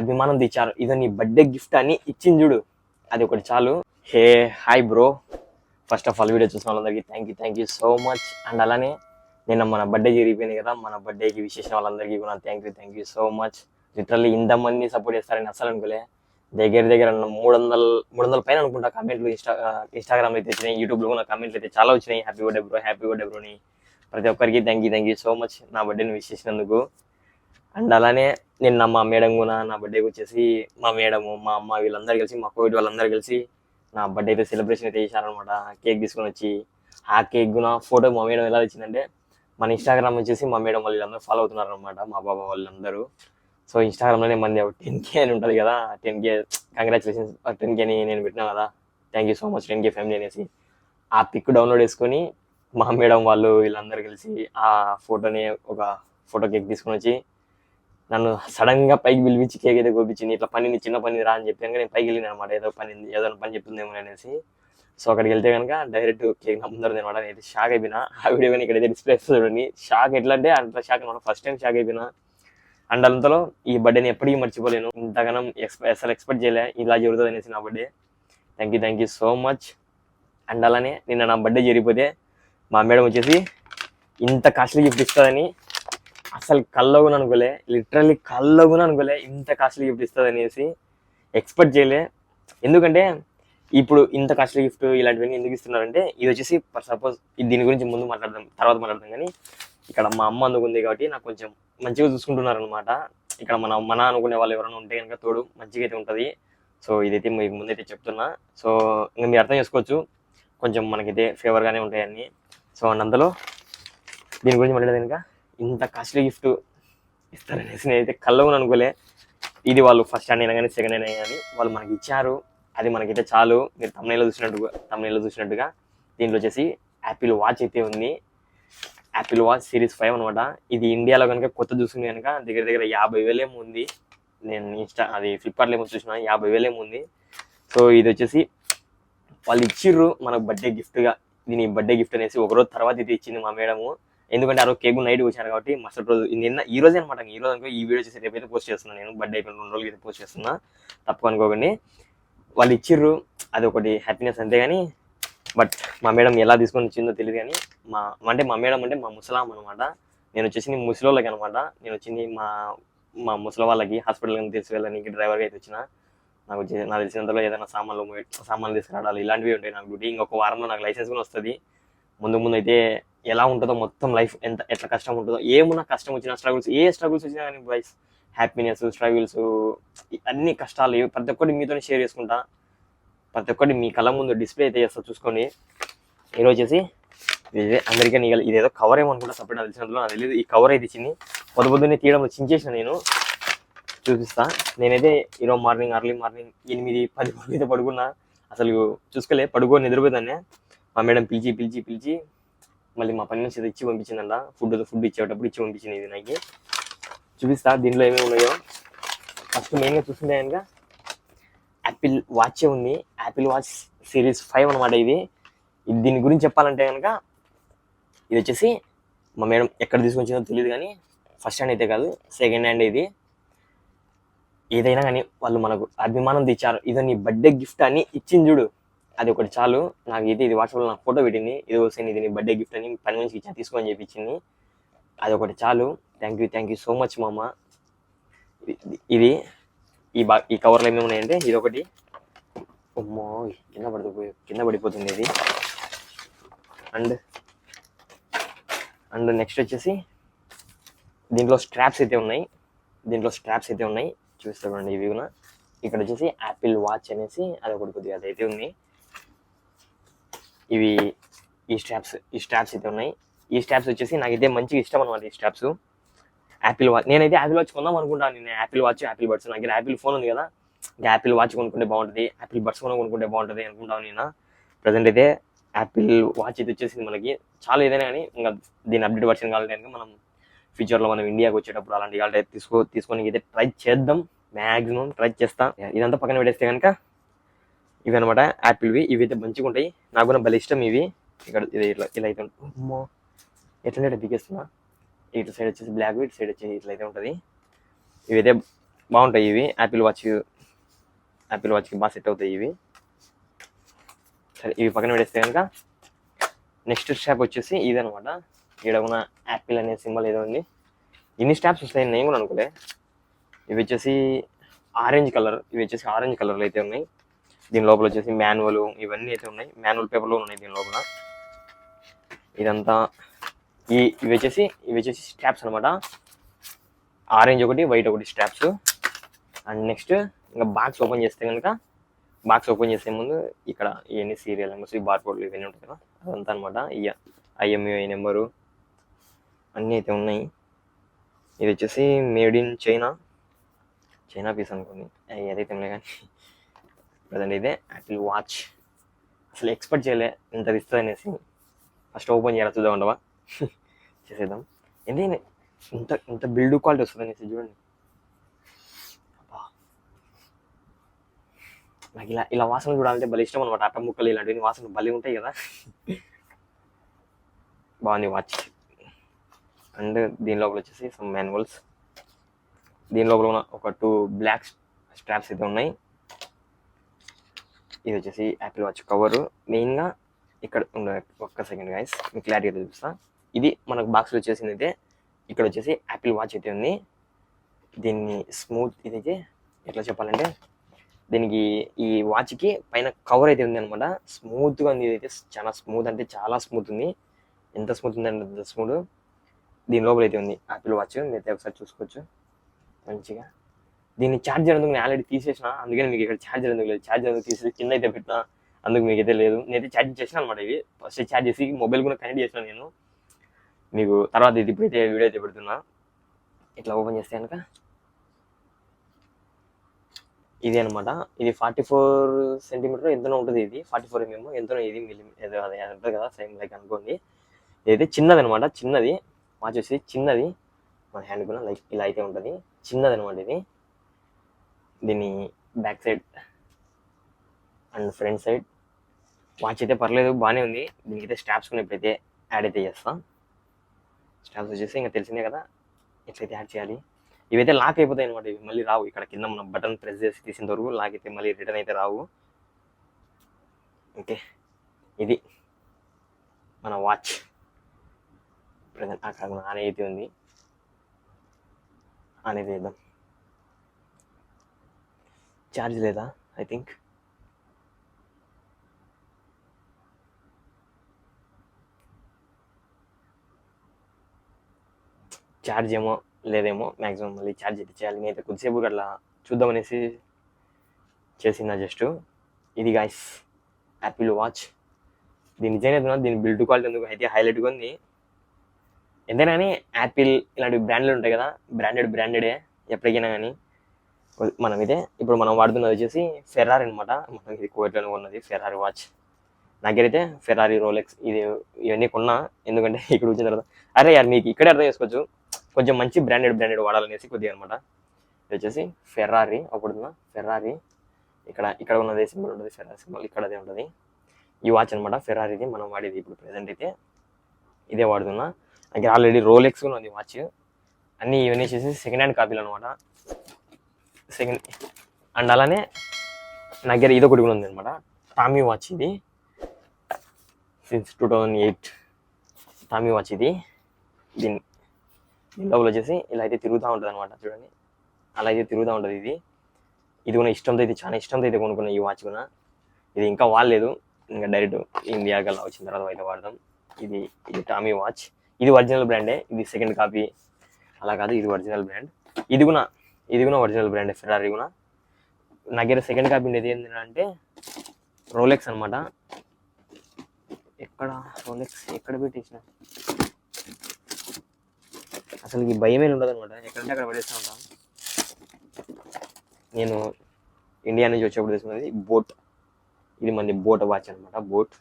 అభిమానం తెచ్చారు. ఇదో నీ బర్త్డే గిఫ్ట్ అని ఇచ్చింది చూడు, అది ఒకటి చాలు. Hey hi bro, first of all video చూసిన వాళ్ళందరికీ thank you so much. And అలానే నిన్న మన బర్త్డే జరిగిపోయింది కదా, మన బర్త్డేకి విశేషం వాళ్ళందరికీ కూడా thank you so much. Literally ఇంతమంది సపోర్ట్ చేస్తారని అసలు అనుకోలే. దగ్గర 300 పైన అనుకుంటా కామెంట్లు. ఇన్స్టాగ్రామ్లో అయితే వచ్చినాయి, యూట్యూబ్లో కూడా కామెంట్లు అయితే చాలా వచ్చినాయి. హ్యాపీ బర్త్డే బ్రో అని ప్రతి ఒక్కరికి థ్యాంక్ యూ సో మచ్ నా బర్త్డేని విష్ చేసినందుకు. అండ్ అలానే నిన్న మా మేడం కూడా నా బర్త్డేకి వచ్చేసి మా మేడము, మా అమ్మ వీళ్ళందరూ కలిసి, మా కోవిడ్ వాళ్ళందరూ కలిసి నా బర్త్డే అయితే సెలబ్రేషన్ అయితే చేశారనమాట. కేక్ తీసుకొని వచ్చి ఆ కేక్ కూడా ఫోటో మా మేడం ఎలా వచ్చిందంటే, మన ఇన్స్టాగ్రామ్ వచ్చేసి మా మేడం వాళ్ళు వీళ్ళందరూ ఫాలో అవుతున్నారు అనమాట, మా బాబా వాళ్ళందరూ. సో ఇన్స్టాగ్రామ్లోనే మంది 10K అని ఉంటుంది కదా, 10K కంగ్రాచులేషన్స్ 10K అని నేను పెట్టినా కదా, thank you so much 10K family అనేసి ఆ పిక్ డౌన్లోడ్ చేసుకొని మా మేడం వాళ్ళు వీళ్ళందరూ కలిసి ఆ ఫోటోని ఒక ఫోటో కేక్ తీసుకొని వచ్చి నన్ను సడన్గా పైకి పిలిపించి కేక్ అయితే కోపించింది. ఇట్లా చిన్న పని రా అని చెప్పాను, నేను పైకి వెళ్ళిన అనమాట. ఏదో పని చెప్తుందేమో అనేసి. సో అక్కడికి వెళ్తే కనుక డైరెక్ట్ కేక్ నా ముందర అనమాట. నేను షాక్ అయిపోయినా. ఆ వీడియో కానీ ఇక్కడైతే డిస్ప్లే చూడండి. షాక్ ఎట్లా అంటే అంత షాక్ అనమాట, ఫస్ట్ టైం షాక్ అయిపోయినా. అండ్ అంతలో ఈ బర్త్డేని ఎప్పటికీ మర్చిపోలేను. ఇంతగానం అసలు ఎక్స్పెక్ట్ చేయలే ఇలా జరుగుతుంది అనేసి నా birthday. Thank you so much. And అలానే నిన్న నా బర్త్డే జరిగిపోతే మా మేడం వచ్చేసి ఇంత కాస్ట్లీ గిఫ్ట్ ఇస్తుందని అసలు కల్లో కూడా అనుకోలే. లిటరల్లీ కల్లో కూడా అనుకోలే ఇంత కాస్ట్లీ గిఫ్ట్ ఇస్తుంది అనేసి ఎక్స్పెక్ట్ చేయలే. ఎందుకంటే ఇప్పుడు ఇంత కాస్ట్లీ గిఫ్ట్ ఇలాంటివన్నీ ఎందుకు ఇస్తున్నారంటే, ఇది వచ్చేసి సపోజ్ దీని గురించి తర్వాత మాట్లాడదాం. కానీ ఇక్కడ మా అమ్మ అందుకుంది కాబట్టి నాకు కొంచెం మంచిగా చూసుకుంటున్నారు అనమాట. ఇక్కడ మన అనుకునే వాళ్ళు ఎవరైనా ఉంటే కనుక తోడు మంచిగా అయితే ఉంటుంది. సో ఇదైతే మీకు ముందైతే చెప్తున్నా. సో ఇంకా మీరు అర్థం చేసుకోవచ్చు, కొంచెం మనకైతే ఫేవర్గానే ఉంటాయన్నీ. సో అందులో దీని గురించి మాట్లాడేది కనుక ఇంత కాస్ట్లీ గిఫ్ట్ ఇస్తారనేసి నేనైతే కళ్ళగా అనుకోలే. ఇది వాళ్ళు ఫస్ట్ హ్యాండ్ అయినా కానీ సెకండ్ హ్యాండ్ అయినా కానీ వాళ్ళు మనకి ఇచ్చారు, అది మనకైతే చాలు. మీరు తమిళలో చూసినట్టుగా దీంట్లో వచ్చేసి యాపిల్ వాచ్ అయితే ఉంది. యాపిల్ వాచ్ సిరీస్ 5 అనమాట. ఇది ఇండియాలో కనుక కొత్త చూసుకుంది కనుక దగ్గర 50,000 ఏమో ఉంది. నేను అది ఫ్లిప్కార్ట్లో ఏమో చూసిన 50,000 ఏమో ఉంది. సో ఇది వచ్చేసి వాళ్ళు ఇచ్చిర్రు మనకు బర్త్డే గిఫ్ట్గా. దీని బర్త్డే గిఫ్ట్ అనేసి ఒకరోజు తర్వాత ఇది ఇచ్చింది మా మేడము. ఎందుకంటే ఆ రోజు కేక్ నైట్ వచ్చాను కాబట్టి మరుసటి రోజు ఈ రోజే అనమాట. ఈ రోజు అనుకో ఈ వీడియో చేసి రేపైతే పోస్ట్ చేస్తున్నాను. నేను బర్త్డే అయిపోయిన 2 రోజులకి అయితే పోస్ట్ చేస్తున్నా, తప్పు అనుకోకండి. వాళ్ళు ఇచ్చిర్రు, అది ఒకటి హ్యాపీనెస్ అంతే. కానీ బట్ మా మేడం ఎలా తీసుకొని వచ్చిందో తెలియదు. కానీ మా మేడం అంటే మా ముసలాం అనమాట. నేను వచ్చేసి ముసలోళ్ళకి అనమాట. నేను వచ్చింది మా ముసలి వాళ్ళకి హాస్పిటల్కి తీసుకెళ్ళడానికి డ్రైవర్గా అయితే వచ్చిన. నాకు తెలిసినంతలో ఏదైనా సామాన్లు తీసుకురావాలి ఇలాంటివి ఉంటాయి నాకు డ్యూటీ. ఇంకొక వారంలో నాకు లైసెన్స్ కూడా వస్తుంది. ముందు అయితే ఎలా ఉంటుందో మొత్తం లైఫ్ ఎట్లా కష్టం ఉంటుందో, ఏమున్నా కష్టం వచ్చినా స్ట్రగుల్స్ వచ్చినా కానీ వైస్ హ్యాపీనెస్ స్ట్రగుల్స్ అన్ని కష్టాలు ప్రతి ఒక్కటి మీతో షేర్ చేసుకుంటా. ప్రతి ఒక్కటి మీ కళ్ళ ముందు డిస్ప్లే అయితే చేస్తా చూసుకొని. ఈరోజు వచ్చేసి ఇదే అమెరికన్ ఈగల్. ఇదేదో కవర్ ఏమనుకుంటా సపరేట్ నాకు తెలిసినంతలో నాకు తెలియదు. ఈ కవర్ అయితే ఇచ్చింది పొద్దున్నే తీయడంలో చించేసిన. నేను చూపిస్తా. నేనైతే ఈరోజు ఎర్లీ మార్నింగ్ 8-10 అయితే పడుకున్నా. అసలు చూసుకోలే, పడుకొని నిద్రపోతానే. మా మేడం పిలిచి మళ్ళీ మా పని నుంచి ఇచ్చి పంపించిందంట. ఫుడ్ ఇచ్చేటప్పుడు ఇచ్చి పంపించింది. ఇది నాకు చూపిస్తా దీంట్లో ఏమేమి ఉన్నాయో. ఫస్ట్ మెయిన్గా చూస్తుంటే కనుక యాపిల్ వాచే ఉంది. యాపిల్ వాచ్ సిరీస్ 5 అనమాట. ఇది దీని గురించి చెప్పాలంటే కనుక ఇది వచ్చేసి మా మేడం ఎక్కడ తీసుకొచ్చిందో తెలియదు. కానీ ఫస్ట్ హ్యాండ్ అయితే కాదు, సెకండ్ హ్యాండ్. ఇది ఏదైనా కానీ వాళ్ళు మనకు అభిమానం తెచ్చారు. ఇదో నీ బర్త్డే గిఫ్ట్ అని ఇచ్చింది చూడు, అది ఒకటి చాలు. నాకు అయితే ఇది వాట్సాప్లో నాకు ఫోటో పెట్టింది, ఇది వస్తుంది ఇది నీ బర్త్డే గిఫ్ట్ అని పని నుంచి ఇచ్చా తీసుకొని చెప్పించింది. అది ఒకటి చాలు. థ్యాంక్ యూ సో మచ్ మా అమ్మ. ఇది ఈ కవర్లో ఏమేమి ఉన్నాయంటే ఇది ఒకటి. అమ్మో కింద పడిపోతుంది ఇది. అండ్ నెక్స్ట్ వచ్చేసి దీంట్లో స్ట్రాప్స్ అయితే ఉన్నాయి. చూస్తామండి ఇవి కూడా. ఇక్కడ వచ్చేసి యాపిల్ వాచ్ అనేసి అది ఒకటి కొద్దిగా అదైతే ఉంది. ఈ స్ట్రాప్స్ అయితే ఉన్నాయి. ఈ స్ట్రాప్స్ వచ్చేసి నాకైతే మంచిగా ఇష్టం అనమాట. ఈ స్ట్రాప్స్ యాపిల్ వాచ్, నేనైతే యాపిల్ వాచ్ కొందాం అనుకుంటాను. నేను యాపిల్ వాచ్ యాపిల్ బడ్స్, నాకు యాపిల్ ఫోన్ ఉంది కదా, యాపిల్ వాచ్ కొనుక్కుంటే బాగుంటుంది, యాపిల్ బడ్స్ కొనుక్కుంటే బాగుంటుంది అనుకుంటాను నేను. ప్రజెంట్ అయితే యాపిల్ వాచ్ అయితే వచ్చేసింది మనకి. చాలా ఏదైనా కానీ ఇంకా దీని అప్డేట్ వర్షన్ కావాలంటే కనుక మనం ఫ్యూచర్లో మనం ఇండియాకి వచ్చేటప్పుడు అలాంటి కావాలంటే తీసుకొని అయితే ట్రై చేద్దాం. మ్యాక్సిమం ట్రై చేస్తా. ఇదంతా పక్కన పెట్టేస్తే కనుక ఇవి అనమాట యాపిల్వి. ఇవి అయితే మంచిగా ఉంటాయి, నాకు కూడా భలే ఇష్టం ఇవి. ఇక్కడ ఇది ఇలా అయితే అమ్మో ఎట్లా దిగేస్తున్నా. ఇటు సైడ్ వచ్చేసి బ్లాక్, ఇటు సైడ్ వచ్చేసి ఇట్లా అయితే ఉంటుంది. ఇవైతే బాగుంటాయి ఇవి. యాపిల్ వాచ్కి బాగా సెట్ అవుతాయి ఇవి. సరే ఇవి పక్కన పెడేస్తే కనుక నెక్స్ట్ స్టాప్ వచ్చేసి ఇదనమాట. ఇక్కడ ఉన్న యాపిల్ అనే సింబల్ ఏదో ఉంది. ఇన్ని స్టాప్స్ వస్తాయని నేను కూడా అనుకోలే. ఇవి వచ్చేసి ఆరెంజ్ కలర్లో అయితే ఉన్నాయి. దీని లోపల వచ్చేసి మాన్యువల్ ఇవన్నీ అయితే ఉన్నాయి. మాన్యువల్ పేపర్లో ఉన్నాయి దీని లోపల. ఇదంతా ఇవి వచ్చేసి స్ట్రాప్స్ అనమాట. ఆరెంజ్ ఒకటి, వైట్ ఒకటి స్ట్రాప్స్. అండ్ నెక్స్ట్ ఇంకా బాక్స్ ఓపెన్ చేసే ముందు ఇక్కడ ఇవన్నీ సీరియల్ నెంబర్స్, ఈ బార్ కోడ్లు ఇవన్నీ ఉంటాయి కదా, అదంతా అనమాట. IMEI నెంబరు అన్నీ అయితే ఉన్నాయి. ఇది వచ్చేసి మేడ్ ఇన్ చైనా పీస్ అనుకోండి, ఏదైతే ఉన్నాయి. కానీ ప్రజెంట్ ఇదే యాపిల్ వాచ్. అసలు ఎక్స్పెక్ట్ చేయలే ఇంత ఇస్తుంది అనేసి. ఫస్ట్ ఓపెన్ చేయాలి, చూద్దాం ఉండవా చేసేద్దాం. ఏంటి ఇంత బిల్డ్ క్వాలిటీ వస్తుంది అనేసి చూడండి. నాకు ఇలా వాసన చూడాలంటే భలే ఇష్టం అనమాట. అట్ట ముక్కలు ఇలాంటివి వాసన భలే ఉంటాయి కదా. బాగుంది వాచ్. అండ్ దీని లోపల వచ్చేసి సమ్ మాన్యువల్స్. దీని లోపల ఉన్న ఒక 2 బ్లాక్ స్ట్రాప్స్ అయితే ఉన్నాయి. ఇది వచ్చేసి యాపిల్ వాచ్ కవరు. మెయిన్గా ఇక్కడ ఒక్క సెకండ్ గైస్, మీకు క్లారిటీ చూపిస్తా. ఇది మనకు బాక్స్లో వచ్చేసింది అయితే. ఇక్కడ వచ్చేసి యాపిల్ వాచ్ అయితే ఉంది. దీన్ని స్మూత్, ఇదైతే ఎట్లా చెప్పాలంటే, దీనికి ఈ వాచ్కి పైన కవర్ అయితే ఉంది అనమాట. స్మూత్గా ఉంది. ఇదైతే చాలా స్మూత్, అంటే చాలా స్మూత్ ఉంది. ఎంత స్మూత్ ఉందంటే అంత స్మూత్. దీని లోపల అయితే ఉంది యాపిల్ వాచ్. మీరైతే ఒకసారి చూసుకోవచ్చు మంచిగా. దీన్ని ఛార్జర్ ఎందుకు నేను ఆల్రెడీ తీసేసిన, అందుకని మీకు ఇక్కడ ఛార్జర్ ఎందుకు లేదు. ఛార్జర్ ఎందుకు తీసేసి కింద అయితే పెట్టినా, అందుకు మీకు అయితే లేదు. నేనైతే ఛార్జ్ చేసిన అనమాట. ఇవి ఫస్ట్ ఛార్జ్ చేసి మొబైల్ కూడా కనెక్ట్ చేసిన నేను. మీకు తర్వాత ఇది ఇప్పుడైతే వీడియో అయితే పెడుతున్నా. ఇట్లా ఓపెన్ చేస్తే కనుక ఇది అనమాట. ఇది 44 సెంటీమీటర్ ఎంతనో ఉంటుంది. ఇది 44 mm ఎంతనో. ఇది ఏదో అది ఉంటుంది కదా, సేమ్ లైక్ అనుకోండి. ఇదైతే చిన్నది అనమాట. చిన్నది వాచ్ వచ్చి చిన్నది, మన హ్యాండ్ కూడా లైక్ ఇలా అయితే ఉంటుంది. చిన్నది అనమాట ఇది. దీని back side and front side watch అయితే పర్లేదు, బాగానే ఉంది. దీనికైతే స్ట్రాప్స్ కూడా ఇప్పుడైతే యాడ్ అయితే చేస్తాం. స్ట్రాప్స్ వచ్చేసి ఇంకా తెలిసిందే కదా ఎట్లయితే యాడ్ చేయాలి. ఇవైతే లాక్ అయిపోతాయి అనమాట. ఇవి మళ్ళీ రావు. ఇక్కడ కింద మనం బటన్ ప్రెస్ చేసి తీసిన వరకు లాక్ అయితే మళ్ళీ రిటర్న్ అయితే రావు. ఓకే, ఇది మన వాచ్. ప్రజెంట్ అక్కడ ఆన్ అయితే ఉంది. ఆన్ అయితే చేద్దాం. ఛార్జ్ లేదా ఐ థింక్. ఛార్జ్ ఏమో లేదేమో, మ్యాక్సిమం మళ్ళీ ఛార్జ్ అయితే చేయాలి. నేనైతే కొద్దిసేపు అట్లా చూద్దామనేసి చేసిందా జస్ట్. ఇది గాయస్ యాపిల్ వాచ్. దీని డిజైన్ అయితే దీని బిల్డ్ క్వాలిటీ ఎందుకు అయితే హైలైట్గా ఉంది. ఎంతైనా కానీ యాపిల్ ఇలాంటి బ్రాండ్లు ఉంటాయి కదా, బ్రాండెడే ఎప్పటికైనా కానీ. ఇప్పుడు మనం వాడుతున్నది వచ్చేసి ఫెరారీ అనమాట. మనకి ఇది కోవిడ్లోనే ఉన్నది ఫెరారీ వాచ్. నాకైతే ఫెరారీ, రోలెక్స్ ఇవన్నీ కొన్నా. ఎందుకంటే ఇక్కడ వచ్చిన తర్వాత అరే యార్ మీకు ఇక్కడే అర్థం చేసుకోవచ్చు, కొంచెం మంచి బ్రాండెడ్ వాడాలనేసి కొద్దిగా అనమాట. ఇది వచ్చేసి ఫెరారీ. అప్పుడున్న ఫెరారీ ఇక్కడ ఉన్నది సింబల్ ఉంటుంది, ఫెరారీ సింబల్ ఇక్కడ అదే ఉంటుంది. ఈ వాచ్ అనమాట ఫెరారీది మనం వాడేది. ఇప్పుడు ప్రెజెంట్ అయితే ఇదే వాడుతున్నా. నాకు ఆల్రెడీ రోలెక్స్ కూడా ఉంది వాచ్. అన్నీ ఇవన్నీ చేసి సెకండ్ హ్యాండ్ కాపీలు అనమాట. అండ్ అలానే నా దగ్గర ఇదొకటి కూడా ఉంది అనమాట, టామీ వాచ్. ఇది సిన్స్ 2008 టామీ వాచ్ ఇది. దీని లోపల వచ్చేసి ఇలా అయితే తిరుగుతూ ఉంటుంది అనమాట. చూడండి అలా అయితే తిరుగుతూ ఉంటుంది. ఇది కూడా ఇష్టంతో అయితే, చాలా ఇష్టంతో అయితే కొనుక్కున్నా ఈ వాచ్ కూడా. ఇది ఇంకా వాడలేదు, ఇంకా డైరెక్ట్ ఇండియాకి అలా వచ్చిన తర్వాత అయితే వాడదాం. ఇది టామీ వాచ్. ఇది ఒరిజినల్ బ్రాండే. ఇది సెకండ్ కాపీ అలా కాదు, ఇది ఒరిజినల్ బ్రాండ్. ఇది కూడా ఒరిజినల్ బ్రాండ్ ఫెరారీ కూడా. నా దగ్గర సెకండ్ కాపీ ఉండేది ఏంటంటే రోలెక్స్ అనమాట. రోలెక్స్ ఎక్కడ పెట్టేసిన అసలు ఈ భయమే ఉండదు అనమాట. ఎక్కడంటే అక్కడ పడేస్తూ ఉంటాం. నేను ఇండియా నుంచి వచ్చేప్పుడు తీసుకున్నది బోట్. ఇది మంది బోట్ వాచ్ అనమాట. బోట్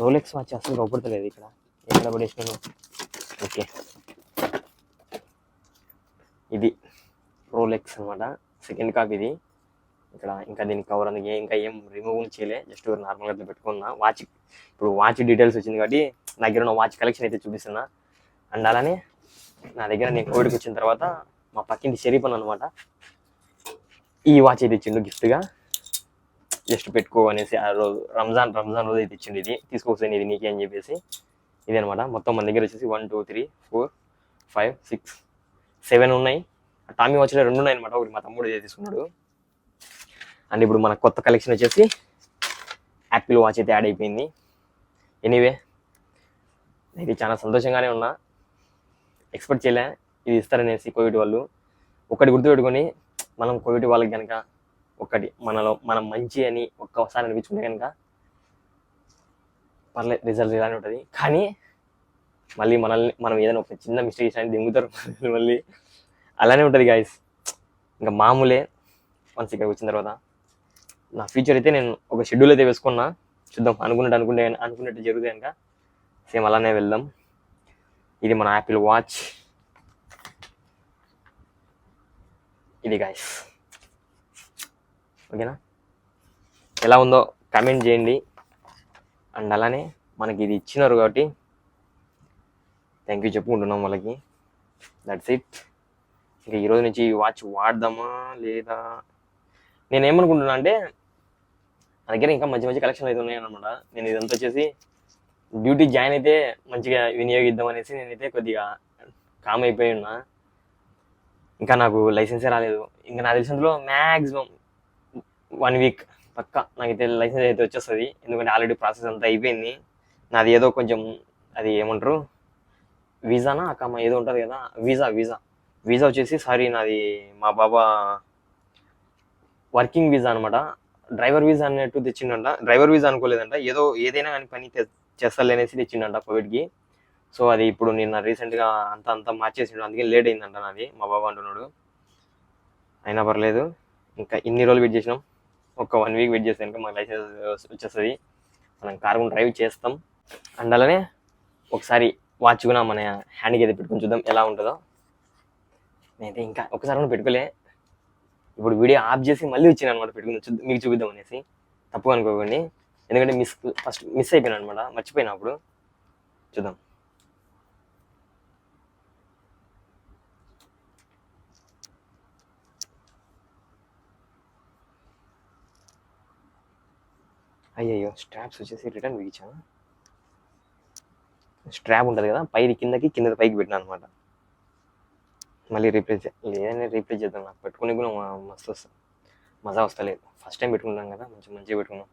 రోలెక్స్ వాచ్ అసలు కనపడతలేదు ఇక్కడ, ఎక్కడ పడేసినాను. ఓకే, ఇది రోలెక్స్ అనమాట సెకండ్ కాపీ. ఇది ఇక్కడ ఇంకా దీనికి కవర్ అందుకే ఇంకా ఏం రిమూవ్ చేయలే, జస్ట్ నార్మల్గా అట్లా పెట్టుకున్నా. వాచ్ ఇప్పుడు వాచ్ డీటెయిల్స్ వచ్చింది కాబట్టి నా దగ్గర ఉన్న వాచ్ కలెక్షన్ అయితే చూపిస్తున్నా. అండ్ అలానే నా దగ్గర నేను కోవిడ్కి వచ్చిన తర్వాత మా పక్కింటి షరీఫ్ అని అనమాట. ఈ వాచ్ అయితే ఇచ్చిండు గిఫ్ట్గా, జస్ట్ పెట్టుకో అనేసి. ఆ రోజు రంజాన్ రోజు అయితే ఇచ్చిండు. ఇది తీసుకోవచ్చాను, ఇది నీకే అని చెప్పేసి. ఇది అనమాట. మొత్తం మన దగ్గర వచ్చేసి 1 2 3 4 5 6 7 ఉన్నాయి. టామీ వాచ్లో 2 ఉన్నాయి అనమాట. ఒకటి మా తమ్ముడు తీసుకున్నాడు. అండ్ ఇప్పుడు మన కొత్త కలెక్షన్ వచ్చేసి యాపిల్ వాచ్ అయితే యాడ్ అయిపోయింది. ఎనీవే ఇది చాలా సంతోషంగానే ఉన్నా, ఎక్స్పెక్ట్ చేయలే ఇది ఇస్తారనేసి కోవిడ్ వాళ్ళు. ఒకటి గుర్తుపెట్టుకొని, మనం కోవిడ్ వాళ్ళకి కనుక ఒకటి మనలో మనం మంచి అని ఒక్కసారి అనిపించుకుంటే కనుక పర్లేదు, రిజల్ట్ ఇలానే ఉంటుంది. కానీ మళ్ళీ మనం ఏదైనా ఒక చిన్న మిస్టేక్ చేసినా దింగుతారు మళ్ళీ, అలానే ఉంటుంది గాయస్. ఇంకా మామూలే. వన్స్ ఇక్కడ వచ్చిన తర్వాత నా ఫ్యూచర్ అయితే నేను ఒక షెడ్యూల్ అయితే వేసుకున్నా. చూద్దాం, అనుకున్నట్టు జరుగుతుంది కనుక సేమ్ అలానే వెళ్దాం. ఇది మన యాపిల్ వాచ్, ఇది గాయస్. ఓకేనా, ఎలా ఉందో కామెంట్ చేయండి. అండ్ అలానే మనకి ఇది ఇచ్చినారు కాబట్టి థ్యాంక్ యూ చెప్పుకుంటున్నాం వాళ్ళకి. That's it. ఇంకా ఈరోజు నుంచి ఈ వాచ్ వాడదామా లేదా, నేను ఏమనుకుంటున్నా అంటే నా దగ్గర ఇంకా మంచి మంచి కలెక్షన్లు అయితే ఉన్నాయి అనమాట. నేను ఇదంతా వచ్చేసి డ్యూటీ జాయిన్ అయితే మంచిగా వినియోగిద్దాం అనేసి నేనైతే కొద్దిగా కామ్ అయిపోయి ఉన్నా. ఇంకా నాకు లైసెన్సే రాలేదు. ఇంకా నాకు తెలిసినందులో మ్యాక్సిమం 1 వీక్ పక్కా నాకైతే లైసెన్స్ అయితే వచ్చేస్తుంది. ఎందుకంటే ఆల్రెడీ ప్రాసెస్ అంతా అయిపోయింది. నాది ఏదో కొంచెం అది ఏమంటారు, వీసానా అక్కమ్మ ఏదో ఉంటుంది కదా, వీసా వచ్చేసి నాది మా బాబా వర్కింగ్ వీసా అనమాట. డ్రైవర్ వీసా అన్నట్టు తెచ్చిండంట. డ్రైవర్ వీసా అనుకోలేదంట, ఏదైనా కానీ పని చేస్తాలేనేసి తెచ్చిండంట కోవిడ్కి. సో అది ఇప్పుడు నిన్న రీసెంట్గా అంతా మార్చేసిండు, అందుకే లేట్ అయిందంట నాది, మా బాబా అంటున్నాడు. అయినా పర్లేదు, ఇంకా ఇన్ని రోజులు వెయిట్ చేసినాం. ఒక 1 వీక్ వెయిట్ చేస్తే ఇంకా మాకు లైసెన్స్ వచ్చేస్తుంది, మనం కారు డ్రైవ్ చేస్తాం. అండ్ అలానే ఒకసారి వాచ్ కూడా మన హ్యాండ్కి అయితే పెట్టుకుని చూద్దాం ఎలా ఉంటుందో. నేనైతే ఇంకా ఒకసారి కూడా పెట్టుకోలే, ఇప్పుడు వీడియో ఆఫ్ చేసి మళ్ళీ వచ్చిన అనమాట పెట్టుకుని మీకు చూపిద్దాం అనేసి. తప్పు అనుకోకండి, ఎందుకంటే ఫస్ట్ మిస్ అయిపోయినా అనమాట, మర్చిపోయినా. అప్పుడు చూద్దాం. అయ్యయ్యో, స్ట్రాప్స్ వచ్చేసి రిటర్న్ బిగించాను. స్ట్రాప్ ఉంటుంది కదా, పైది కిందది పైకి పెట్టినా అనమాట. మళ్ళీ రీప్లేస్ చేద్దాం. నాకు పెట్టుకునే కూడా మస్తు వస్తుంది, మజా వస్తలేదు. ఫస్ట్ టైం పెట్టుకున్నాం కదా, మంచిగా పెట్టుకున్నాం.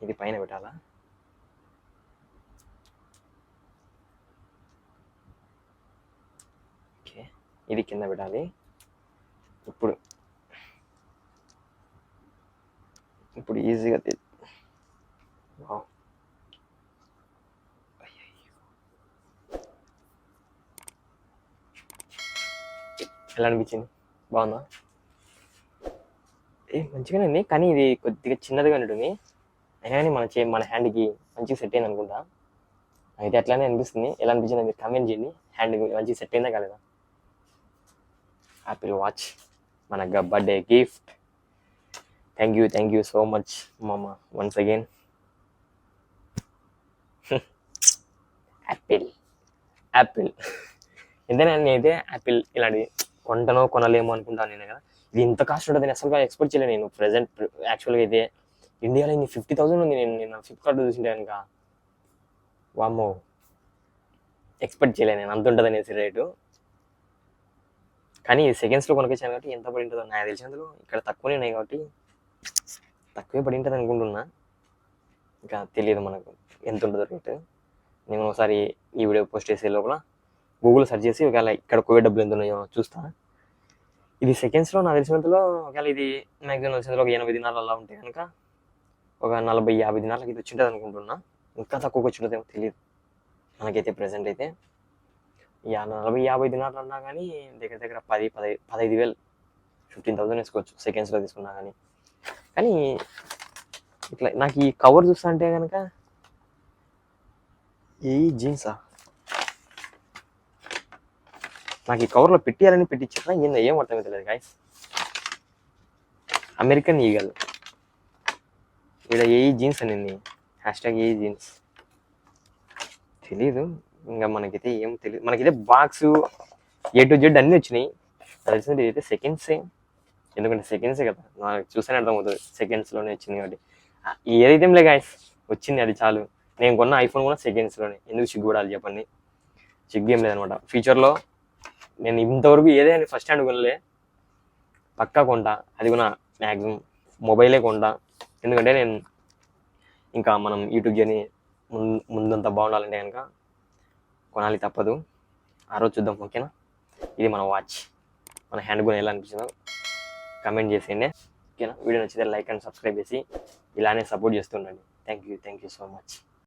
ఇది పైన పెట్టాలా, ఓకే. ఇది కింద పెట్టాలి. ఇప్పుడు ఈజీగా ఎలా అనిపించింది, బాగుందా? మంచిగానే ఉంది, కానీ ఇది కొద్దిగా చిన్నదిగా ఉంటుంది. అయినా కానీ మన హ్యాండ్కి మంచిగా సెట్ అయింది అనుకుంటా. అయితే అట్లానే అనిపిస్తుంది. ఎలా అనిపించింది మీరు కామెంట్ చేయండి. హ్యాండ్ మంచిగా సెట్ అయిందా కాలేదా? యాపిల్ వాచ్ మన birthday gift. Thank you so much మామ, వన్స్ అగైన్. యాపిల్ ఎంతైనా నేనైతే యాపిల్ ఇలాంటివి కొనలేమో అనుకుంటాను నేను కదా. ఇది ఇంత కాస్ట్ ఉంటుంది అసలు ఎక్స్పెక్ట్ చేయలేదు నేను. ప్రెసెంట్ యాక్చువల్గా అయితే ఇండియాలో ఇది 50,000 ఉంది. నేను ఫ్లిప్కార్ట్ చూసింటే కనుక వామ్మో, ఎక్స్పెక్ట్ చేయలేదు నేను అంత ఉంటుంది అనేసి రేటు. కానీ సెకండ్స్లో కొనుకొచ్చాను కాబట్టి ఎంత పడి ఉంటుందో నాకు తెలిసినందులో ఇక్కడ తక్కువనే ఉన్నాయి కాబట్టి తక్కువే పడి ఉంటుంది అనుకుంటున్నా. ఇంకా తెలియదు మనకు ఎంత ఉంటుందో రేటు. నేను ఒకసారి ఈ వీడియో పోస్ట్ చేసే లోపల గూగుల్ సెర్చ్ చేసి ఒకవేళ ఇక్కడ కోవిడ్ డబ్బులు ఎంత ఉన్నాయో చూస్తా. ఇది సెకండ్స్లో నాకు తెలిసినంతలో ఒకవేళ ఇది మ్యాక్సిమం వచ్చినందులో ఒక 80 దినాలు అలా ఉంటే కనుక ఒక 40-50 దినాలకి ఇది వచ్చింటుంది అనుకుంటున్నా. ఇంకా తక్కువకి వచ్చింటుందేమో తెలియదు మనకైతే. ప్రెసెంట్ అయితే 40-50 దినాలు అన్నా కానీ దగ్గర 15,000 15,000 వేసుకోవచ్చు సెకండ్స్లో తీసుకున్నా కానీ. కానీ ఇట్లా నాకు ఈ కవర్ చూస్తా అంటే కనుక ఈ జీన్సా నాకు ఈ కవర్లో పెట్టియాలని పెట్టించారా ఏం అర్థం తెలియదు గాయస్. అమెరికన్ ఈగల్ ఇక్కడ ఏ జీన్స్ అని #ఏ జీన్స్ తెలీదు. ఇంకా మనకైతే ఏం తెలియదు. మనకైతే బాక్స్ A to Z అన్నీ వచ్చినాయి. తెలిసింది ఇదైతే సెకండ్సే, ఎందుకంటే సెకండ్సే కదా, నాకు చూస్తేనే అర్థమవుతుంది సెకండ్స్లోనే వచ్చింది కాబట్టి. ఏదైతే లే గాయస్, వచ్చింది అది చాలు. నేను కొన్న ఐఫోన్ కూడా సెకండ్స్లోనే, ఎందుకు సిగ్గుపడాలి చెప్పండి. సిగ్గు ఏం లేదనమాట. ఫ్యూచర్లో నేను ఇంతవరకు ఏదైనా ఫస్ట్ హ్యాండ్ కొనలే, పక్కా కొంటా. అది కూడా మ్యాక్సిమం మొబైలే కొంటా. ఎందుకంటే నేను ఇంకా మనం యూట్యూబ్ జర్నీ ముందంతా బాగుండాలంటే కనుక కొనాలి, తప్పదు. ఆ రోజు చూద్దాం, ఓకేనా. ఇది మన వాచ్, మన హ్యాండ్ కొని ఎలా అనిపించిందో కమెంట్ చేసేయండి, ఓకేనా. వీడియో నచ్చితే లైక్ అండ్ సబ్స్క్రైబ్ చేసి ఇలానే సపోర్ట్ చేస్తుండండి. Thank you so much.